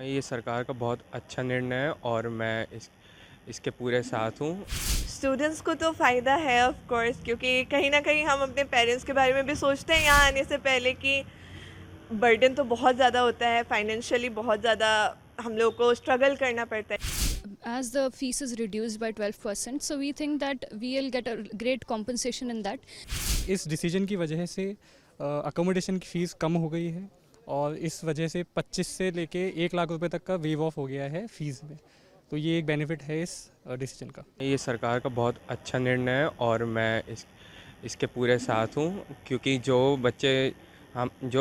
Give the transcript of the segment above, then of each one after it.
ये सरकार का बहुत अच्छा निर्णय है और मैं इसके पूरे साथ हूँ। स्टूडेंट्स को तो फ़ायदा है ऑफ कोर्स, क्योंकि कहीं न कहीं हम अपने पेरेंट्स के बारे में भी सोचते हैं यहाँ आने से पहले कि बर्डन तो बहुत ज़्यादा होता है, फाइनेंशियली बहुत ज़्यादा हम लोग को स्ट्रगल करना पड़ता है। As the fees is reduced by 12%, so we think that we'll get a great compensation in that. इस डिसीजन की वजह से अकोमोडेशन की फ़ीस कम हो गई है और इस वजह से 25 से लेके 1 लाख रुपए तक का वेव ऑफ हो गया है फ़ीस में। तो ये एक बेनिफिट है इस डिसीजन का। ये सरकार का बहुत अच्छा निर्णय है और मैं इसके पूरे साथ हूँ, क्योंकि जो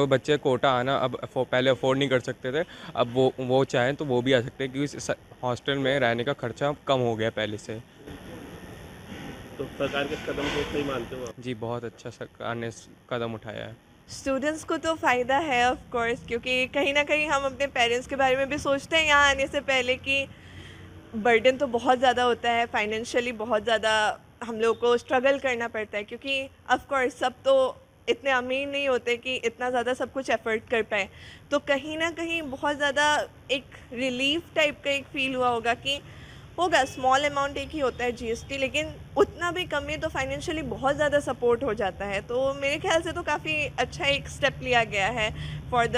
बच्चे कोटा आना अब पहले अफोर्ड नहीं कर सकते थे, अब वो चाहें तो वो भी आ सकते हैं, क्योंकि हॉस्टल में रहने का खर्चा कम हो गया पहले से। तो सरकार के इस कदम को सही मानते हो आप? जी, बहुत अच्छा सरकार ने कदम उठाया है। स्टूडेंट्स को तो फ़ायदा है ऑफ कोर्स, क्योंकि कहीं न कहीं हम अपने पेरेंट्स के बारे में भी सोचते हैं यहाँ आने से पहले कि बर्डन तो बहुत ज़्यादा होता है, फाइनेंशियली बहुत ज़्यादा हम लोग को स्ट्रगल करना पड़ता है, क्योंकि ऑफ कोर्स सब तो इतने अमीर नहीं होते कि इतना ज़्यादा सब कुछ एफर्ट कर पाएँ। तो कहीं न कहीं बहुत ज़्यादा एक रिलीफ़ टाइप का एक फ़ील हुआ होगा कि होगा, स्मॉल अमाउंट एक ही होता है जीएसटी, लेकिन उतना भी कम है तो फाइनेंशियली बहुत ज़्यादा सपोर्ट हो जाता है। तो मेरे ख्याल से तो काफ़ी अच्छा एक स्टेप लिया गया है for the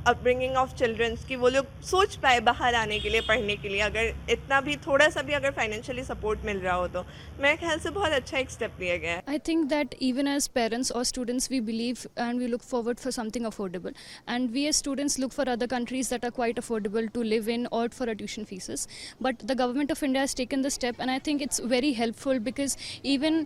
upbringing of childrens, कि वो लोग सोच पाए बाहर आने के लिए, पढ़ने के लिए, अगर इतना भी थोड़ा सा भी अगर फाइनेंशियली सपोर्ट मिल रहा हो तो मेरे ख्याल से बहुत अच्छा एक स्टेप लिया गया है। I think that even as parents or students, we believe and we look forward for something affordable. And we as students look for other countries that are quite affordable to live in or for our tuition fees. But the government of India has taken the step, and I think it's very helpful because even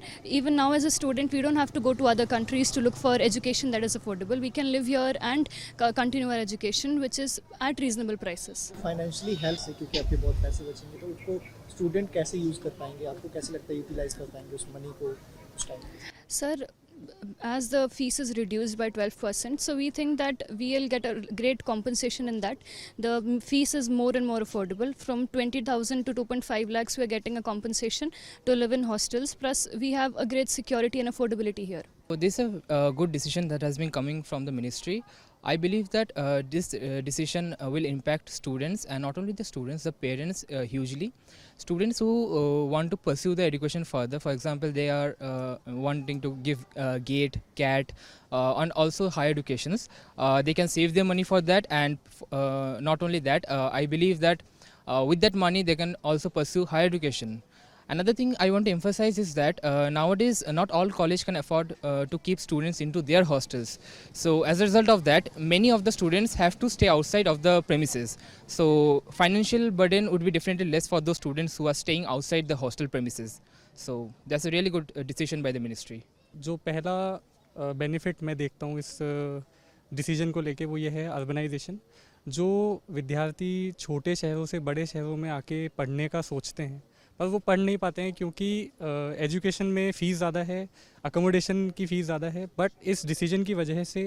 now as a student, we don't have to go to other countries to look for education that is affordable. We can live here and continue our education, which is at reasonable prices. Financially help से, क्योंकि आपके बहुत पैसे बचेंगे तो उसको student कैसे use कर पाएंगे, आपको कैसे लगता है यूटिलाइज कर पाएंगे उस मनी को उस time? Sir, as the fees is reduced by 12%, so we think that we'll get a great compensation in that. The fees is more and more affordable. From 20,000 to 2.5 lakhs, we are getting a compensation to live in hostels. Plus, we have a great security and affordability here. So this is a good decision that has been coming from the ministry. I believe that this decision will impact students, and not only the students, the parents hugely. Students who want to pursue their education further, for example, they are wanting to give GATE, CAT, and also higher educations. They can save their money for that, and not only that, I believe that with that money they can also pursue higher education. Another thing I want to emphasize is that nowadays not all college can afford to keep students into their hostels. So as a result of that, many of the students have to stay outside of the premises. So financial burden would be definitely less for those students who are staying outside the hostel premises. So that's a really good decision by the ministry. जो पहला benefit मैं देखता हूँ इस decision को लेके वो ये है अर्बनाइजेशन। जो विद्यार्थी छोटे शहरों से बड़े शहरों में आके पढ़ने का सोचते हैं पर वो पढ़ नहीं पाते हैं, क्योंकि एजुकेशन में फ़ीस ज़्यादा है, अकोमोडेशन की फ़ीस ज़्यादा है। बट इस डिसीजन की वजह से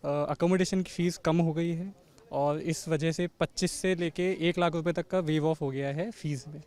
अकोमोडेशन की फ़ीस कम हो गई है और इस वजह से 25 से लेके 1 लाख रुपए तक का वेव ऑफ हो गया है फ़ीस में।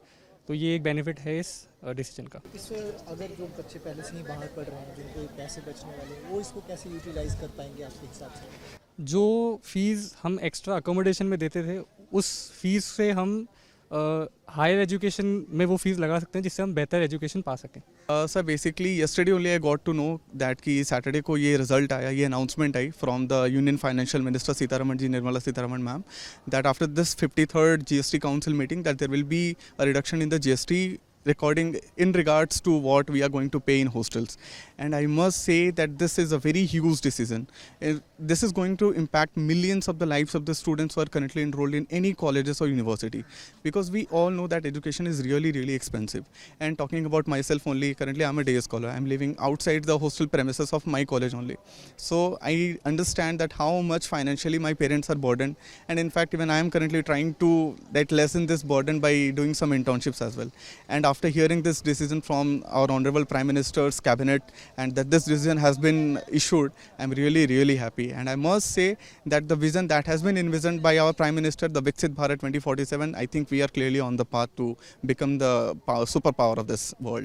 तो ये एक बेनिफिट है इस डिसीजन का। इससे अगर जो बच्चे पहले से ही बाहर पढ़ रहे हैं, जिनको पैसे बचने वाले हैं, वो इसको कैसे यूटिलाइज कर पाएंगे आपके हिसाब से? जो फ़ीस हम एक्स्ट्रा अकोमोडेशन में देते थे उस फीस से हम हायर एजुकेशन में वो फीस लगा सकते हैं, जिससे हम बेहतर एजुकेशन पा सकें। Sir basically yesterday only I got to know that कि सैटरडे को ये रिजल्ट आया, ये अनाउंसमेंट आई from the union financial minister Sitharaman ji, Nirmala Sitharaman ma'am, that after this 53rd GST council meeting that there will be a reduction in the GST recording in regards to what we are going to pay in hostels. And I must say that this is a very huge decision. This is going to impact millions of the lives of the students who are currently enrolled in any colleges or university, because we all know that education is really expensive. And talking about myself only, currently I'm a day scholar. I'm living outside the hostel premises of my college only. So I understand that how much financially my parents are burdened, and in fact even I am currently trying to lessen this burden by doing some internships as well. And after hearing this decision from our Honorable Prime Minister's cabinet, and that this decision has been issued, I'm really happy. And I must say that the vision that has been envisioned by our Prime Minister, the Viksit Bharat 2047, I think we are clearly on the path to become the superpower of this world.